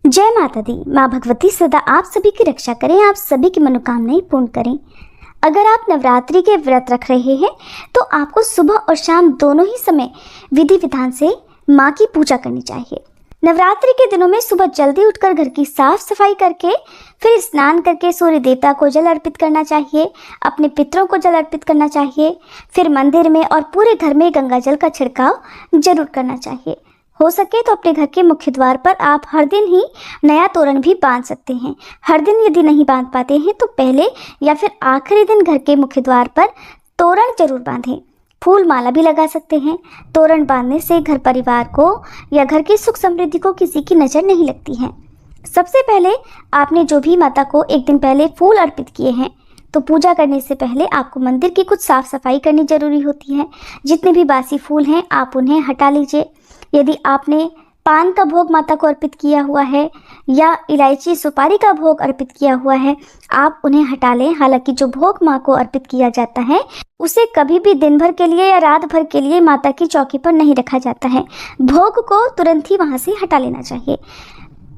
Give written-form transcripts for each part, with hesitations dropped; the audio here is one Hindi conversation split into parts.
जय माता दी। माँ भगवती सदा आप सभी की रक्षा करें, आप सभी की मनोकामनाएं पूर्ण करें। अगर आप नवरात्रि के व्रत रख रहे हैं तो आपको सुबह और शाम दोनों ही समय विधि विधान से माँ की पूजा करनी चाहिए। नवरात्रि के दिनों में सुबह जल्दी उठकर घर की साफ सफाई करके फिर स्नान करके सूर्य देवता को जल अर्पित करना चाहिए, अपने पितरों को जल अर्पित करना चाहिए, फिर मंदिर में और पूरे घर में गंगा जल का छिड़काव जरूर करना चाहिए। हो सके तो अपने घर के मुख्य द्वार पर आप हर दिन ही नया तोरण भी बांध सकते हैं। हर दिन यदि नहीं बांध पाते हैं तो पहले या फिर आखिरी दिन घर के मुख्य द्वार पर तोरण जरूर बांधें। फूल माला भी लगा सकते हैं। तोरण बांधने से घर परिवार को या घर की सुख समृद्धि को किसी की नज़र नहीं लगती है। सबसे पहले आपने जो भी माता को एक दिन पहले फूल अर्पित किए हैं तो पूजा करने से पहले आपको मंदिर की कुछ साफ सफाई करनी जरूरी होती है। जितने भी बासी फूल हैं आप उन्हें हटा लीजिए। यदि आपने पान का भोग माता को अर्पित किया हुआ है या इलायची सुपारी का भोग अर्पित किया हुआ है आप उन्हें हटा लें। हालांकि जो भोग माँ को अर्पित किया जाता है उसे कभी भी दिन भर के लिए या रात भर के लिए माता की चौकी पर नहीं रखा जाता है। भोग को तुरंत ही वहाँ से हटा लेना चाहिए।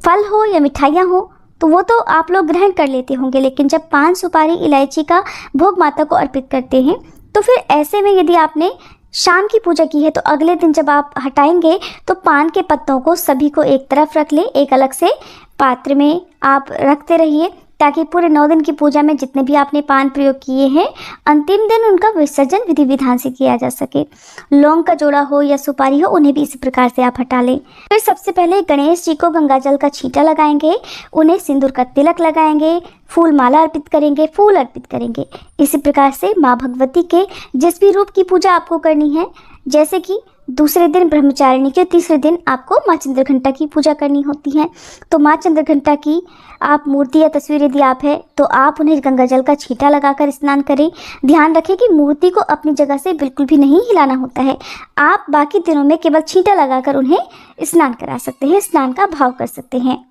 फल हो या मिठाइयाँ हो तो वो तो आप लोग ग्रहण कर लेते होंगे, लेकिन जब पान सुपारी इलायची का भोग माता को अर्पित करते हैं तो फिर ऐसे में यदि आपने शाम की पूजा की है तो अगले दिन जब आप हटाएंगे तो पान के पत्तों को सभी को एक तरफ रख लें, एक अलग से पात्र में आप रखते रहिए ताकि पूरे 9 दिन की पूजा में जितने भी आपने पान प्रयोग किए हैं अंतिम दिन उनका विसर्जन विधि विधान से किया जा सके। लौंग का जोड़ा हो या सुपारी हो उन्हें भी इसी प्रकार से आप हटा लें। फिर सबसे पहले गणेश जी को गंगा जल का छींटा लगाएंगे, उन्हें सिंदूर का तिलक लगाएंगे, फूल माला अर्पित करेंगे, फूल अर्पित करेंगे। इसी प्रकार से माँ भगवती के जिस भी रूप की पूजा आपको करनी है, जैसे कि दूसरे दिन ब्रह्मचारिणी के, तीसरे दिन आपको माँ चंद्रघंटा की पूजा करनी होती है। तो माँ चंद्रघंटा की आप मूर्ति या तस्वीर यदि आप है तो आप उन्हें गंगा जल का छींटा लगाकर स्नान करें। ध्यान रखें कि मूर्ति को अपनी जगह से बिल्कुल भी नहीं हिलाना होता है। आप बाकी दिनों में केवल छींटा लगाकर उन्हें स्नान करा सकते हैं, स्नान का भाव कर सकते हैं।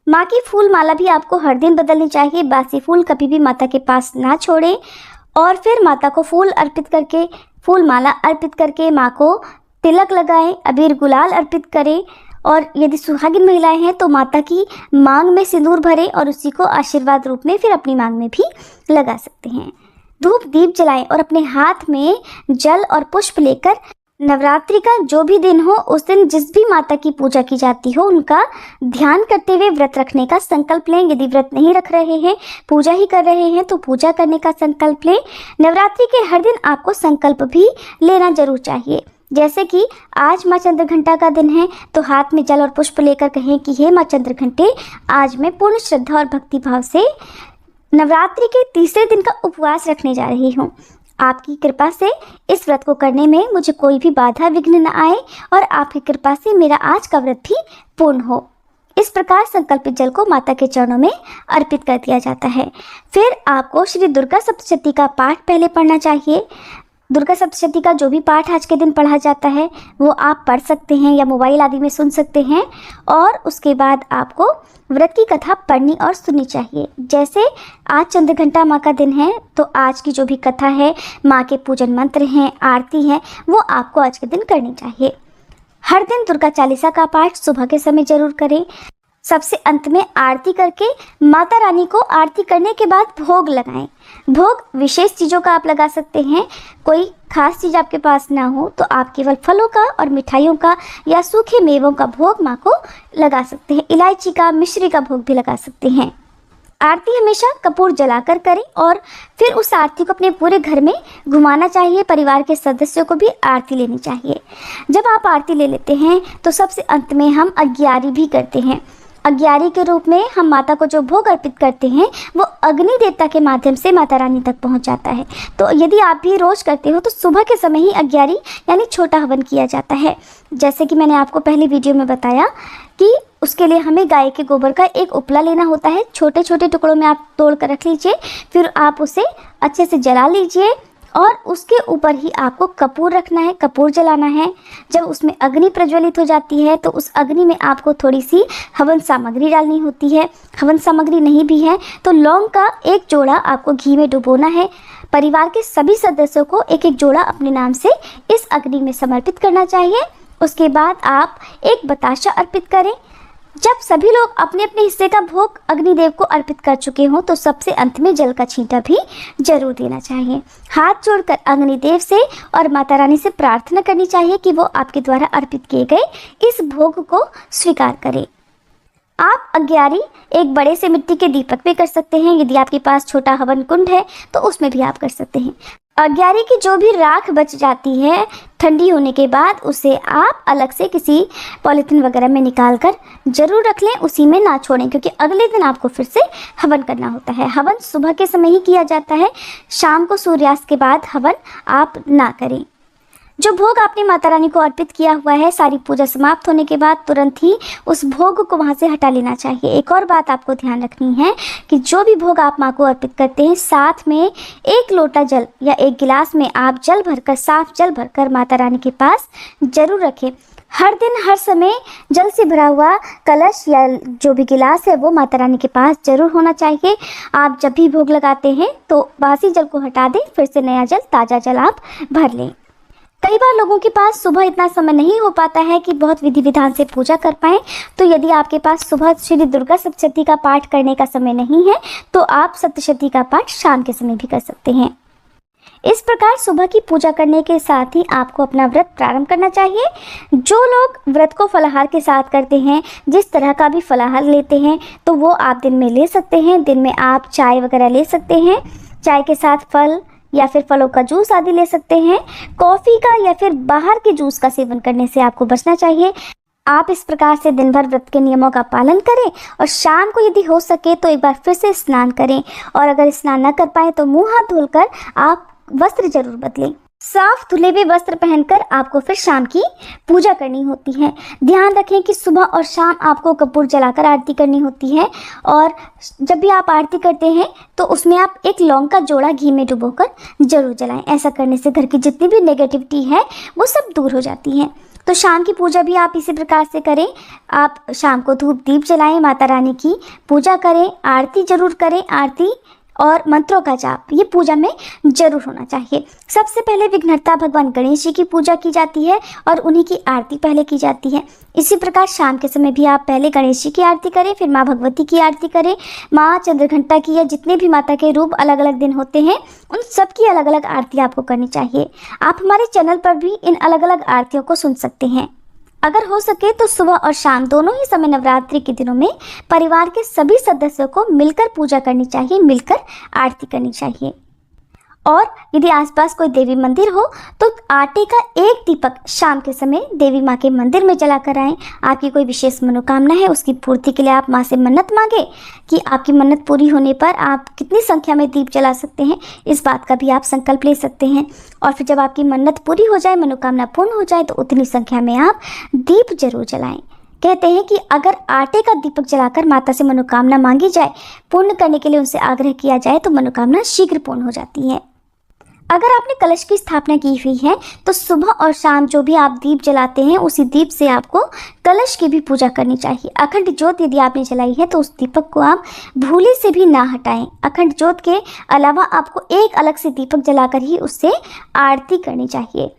माँ की फूल माला भी आपको हर दिन बदलनी चाहिए। बासी फूल कभी भी माता के पास ना छोड़ें और फिर माता को फूल अर्पित करके, फूल माला अर्पित करके माँ को तिलक लगाएं, अबीर गुलाल अर्पित करें। और यदि सुहागिन महिलाएं हैं तो माता की मांग में सिंदूर भरें और उसी को आशीर्वाद रूप में फिर अपनी मांग में भी लगा सकते हैं। धूप दीप जलाएं और अपने हाथ में जल और पुष्प लेकर नवरात्रि का जो भी दिन हो उस दिन जिस भी माता की पूजा की जाती हो उनका ध्यान करते हुए व्रत रखने का संकल्प लें। यदि व्रत नहीं रख रहे हैं, पूजा ही कर रहे हैं तो पूजा करने का संकल्प लें। नवरात्रि के हर दिन आपको संकल्प भी लेना जरूर चाहिए। जैसे कि आज माँ चंद्रघंटा का दिन है तो हाथ में जल और पुष्प लेकर कहें कि हे माँ चंद्रघंटे, आज मैं पूर्ण श्रद्धा और भक्ति भाव से नवरात्रि के तीसरे दिन का उपवास रखने जा रही हूँ। आपकी कृपा से इस व्रत को करने में मुझे कोई भी बाधा विघ्न न आए और आपकी कृपा से मेरा आज का व्रत भी पूर्ण हो। इस प्रकार संकल्पित जल को माता के चरणों में अर्पित कर दिया जाता है। फिर आपको श्री दुर्गा सप्तशती का पाठ पहले पढ़ना चाहिए। दुर्गा सप्तशती का जो भी पाठ आज के दिन पढ़ा जाता है वो आप पढ़ सकते हैं या मोबाइल आदि में सुन सकते हैं और उसके बाद आपको व्रत की कथा पढ़नी और सुननी चाहिए। जैसे आज चंद्रघंटा माँ का दिन है तो आज की जो भी कथा है, माँ के पूजन मंत्र हैं, आरती है, वो आपको आज के दिन करनी चाहिए। हर दिन दुर्गा चालीसा का पाठ सुबह के समय जरूर करें। सबसे अंत में आरती करके माता रानी को आरती करने के बाद भोग लगाएं। भोग विशेष चीज़ों का आप लगा सकते हैं। कोई खास चीज़ आपके पास ना हो तो आप केवल फलों का और मिठाइयों का या सूखे मेवों का भोग माँ को लगा सकते हैं। इलायची का, मिश्री का भोग भी लगा सकते हैं। आरती हमेशा कपूर जलाकर करें और फिर उस आरती को अपने पूरे घर में घुमाना चाहिए। परिवार के सदस्यों को भी आरती लेनी चाहिए। जब आप आरती ले लेते हैं तो सबसे अंत में हम अग्यारी भी करते हैं। अग्यारी के रूप में हम माता को जो भोग अर्पित करते हैं वो अग्नि देवता के माध्यम से माता रानी तक पहुंच जाता है। तो यदि आप भी रोज करते हो तो सुबह के समय ही अग्यारी यानी छोटा हवन किया जाता है। जैसे कि मैंने आपको पहली वीडियो में बताया कि उसके लिए हमें गाय के गोबर का एक उपला लेना होता है। छोटे छोटे टुकड़ों में आप तोड़ कर रख लीजिए, फिर आप उसे अच्छे से जला लीजिए और उसके ऊपर ही आपको कपूर रखना है, कपूर जलाना है। जब उसमें अग्नि प्रज्वलित हो जाती है तो उस अग्नि में आपको थोड़ी सी हवन सामग्री डालनी होती है। हवन सामग्री नहीं भी है तो लौंग का एक जोड़ा आपको घी में डुबोना है। परिवार के सभी सदस्यों को एक एक जोड़ा अपने नाम से इस अग्नि में समर्पित करना चाहिए। उसके बाद आप एक बताशा अर्पित करें। जब सभी लोग अपने अपने हिस्से का भोग अग्निदेव को अर्पित कर चुके हों तो सबसे अंत में जल का छींटा भी जरूर देना चाहिए। हाथ जोड़कर अग्निदेव से और माता रानी से प्रार्थना करनी चाहिए कि वो आपके द्वारा अर्पित किए गए इस भोग को स्वीकार करें। आप अग्यारी एक बड़े से मिट्टी के दीपक भी कर सकते हैं। यदि आपके पास छोटा हवन कुंड है तो उसमें भी आप कर सकते हैं। अग्यारी की जो भी राख बच जाती है ठंडी होने के बाद उसे आप अलग से किसी पॉलीथीन वगैरह में निकाल कर जरूर रख लें, उसी में ना छोड़ें, क्योंकि अगले दिन आपको फिर से हवन करना होता है। हवन सुबह के समय ही किया जाता है, शाम को सूर्यास्त के बाद हवन आप ना करें। जो भोग आपने माता रानी को अर्पित किया हुआ है, सारी पूजा समाप्त होने के बाद तुरंत ही उस भोग को वहाँ से हटा लेना चाहिए। एक और बात आपको ध्यान रखनी है कि जो भी भोग आप माँ को अर्पित करते हैं, साथ में एक लोटा जल या एक गिलास में आप जल भरकर, साफ जल भरकर माता रानी के पास जरूर रखें। हर दिन हर समय जल से भरा हुआ कलश या जो भी गिलास है वो माता रानी के पास जरूर होना चाहिए। आप जब भी भोग लगाते हैं तो बासी जल को हटा दें, फिर से नया जल, ताज़ा जल आप भर लें। कई बार लोगों के पास सुबह इतना समय नहीं हो पाता है कि बहुत विधि विधान से पूजा कर पाएँ, तो यदि आपके पास सुबह श्री दुर्गा सप्तशती का पाठ करने का समय नहीं है तो आप सप्तशती का पाठ शाम के समय भी कर सकते हैं। इस प्रकार सुबह की पूजा करने के साथ ही आपको अपना व्रत प्रारंभ करना चाहिए। जो लोग व्रत को फलाहार के साथ करते हैं, जिस तरह का भी फलाहार लेते हैं, तो वो आप दिन में ले सकते हैं। दिन में आप चाय वगैरह ले सकते हैं, चाय के साथ फल या फिर फलों का जूस आदि ले सकते हैं। कॉफ़ी का या फिर बाहर के जूस का सेवन करने से आपको बचना चाहिए। आप इस प्रकार से दिन भर व्रत के नियमों का पालन करें और शाम को यदि हो सके तो एक बार फिर से स्नान करें, और अगर स्नान न कर पाए तो मुंह हाथ धुलकर आप वस्त्र जरूर बदलें। साफ धुले हुए वस्त्र पहनकर आपको फिर शाम की पूजा करनी होती है। ध्यान रखें कि सुबह और शाम आपको कपूर जलाकर आरती करनी होती है, और जब भी आप आरती करते हैं तो उसमें आप एक लौंग का जोड़ा घी में डुबोकर जरूर जलाएं। ऐसा करने से घर की जितनी भी नेगेटिविटी है वो सब दूर हो जाती है। तो शाम की पूजा भी आप इसी प्रकार से करें। आप शाम को धूप दीप जलाएं, माता रानी की पूजा करें, आरती जरूर करें। आरती और मंत्रों का जाप ये पूजा में जरूर होना चाहिए। सबसे पहले विघ्नहर्ता भगवान गणेश जी की पूजा की जाती है और उन्हीं की आरती पहले की जाती है। इसी प्रकार शाम के समय भी आप पहले गणेश जी की आरती करें, फिर माँ भगवती की आरती करें, माँ चंद्रघंटा की, या जितने भी माता के रूप अलग अलग दिन होते हैं उन सब की अलग अलग आरती आपको करनी चाहिए। आप हमारे चैनल पर भी इन अलग अलग आरतियों को सुन सकते हैं। अगर हो सके तो सुबह और शाम दोनों ही समय नवरात्रि के दिनों में परिवार के सभी सदस्यों को मिलकर पूजा करनी चाहिए, मिलकर आरती करनी चाहिए। और यदि आसपास कोई देवी मंदिर हो तो आटे का एक दीपक शाम के समय देवी माँ के मंदिर में जलाकर आएँ। आपकी कोई विशेष मनोकामना है उसकी पूर्ति के लिए आप माँ से मन्नत मांगे कि आपकी मन्नत पूरी होने पर आप कितनी संख्या में दीप जला सकते हैं, इस बात का भी आप संकल्प ले सकते हैं। और फिर जब आपकी मन्नत पूरी हो जाए, मनोकामना पूर्ण हो जाए, तो उतनी संख्या में आप दीप जरूर जलाएं। कहते हैं कि अगर आटे का दीपक जलाकर माता से मनोकामना मांगी जाए, पूर्ण करने के लिए उनसे आग्रह किया जाए, तो मनोकामना शीघ्र पूर्ण हो जाती है। अगर आपने कलश की स्थापना की हुई है तो सुबह और शाम जो भी आप दीप जलाते हैं उसी दीप से आपको कलश की भी पूजा करनी चाहिए। अखंड ज्योत यदि आपने जलाई है तो उस दीपक को आप भूले से भी ना हटाएं। अखंड ज्योत के अलावा आपको एक अलग से दीपक जलाकर ही उससे आरती करनी चाहिए।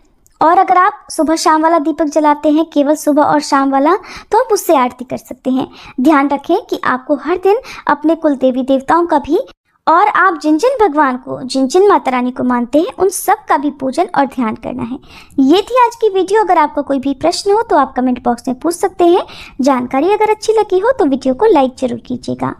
और अगर आप सुबह शाम वाला दीपक जलाते हैं, केवल सुबह और शाम वाला, तो आप उससे आरती कर सकते हैं। ध्यान रखें कि आपको हर दिन अपने कुल देवी देवताओं का भी, और आप जिन जिन भगवान को, जिन जिन माता रानी को मानते हैं, उन सब का भी पूजन और ध्यान करना है। ये थी आज की वीडियो। अगर आपका कोई भी प्रश्न हो तो आप कमेंट बॉक्स में पूछ सकते हैं। जानकारी अगर अच्छी लगी हो तो वीडियो को लाइक जरूर कीजिएगा।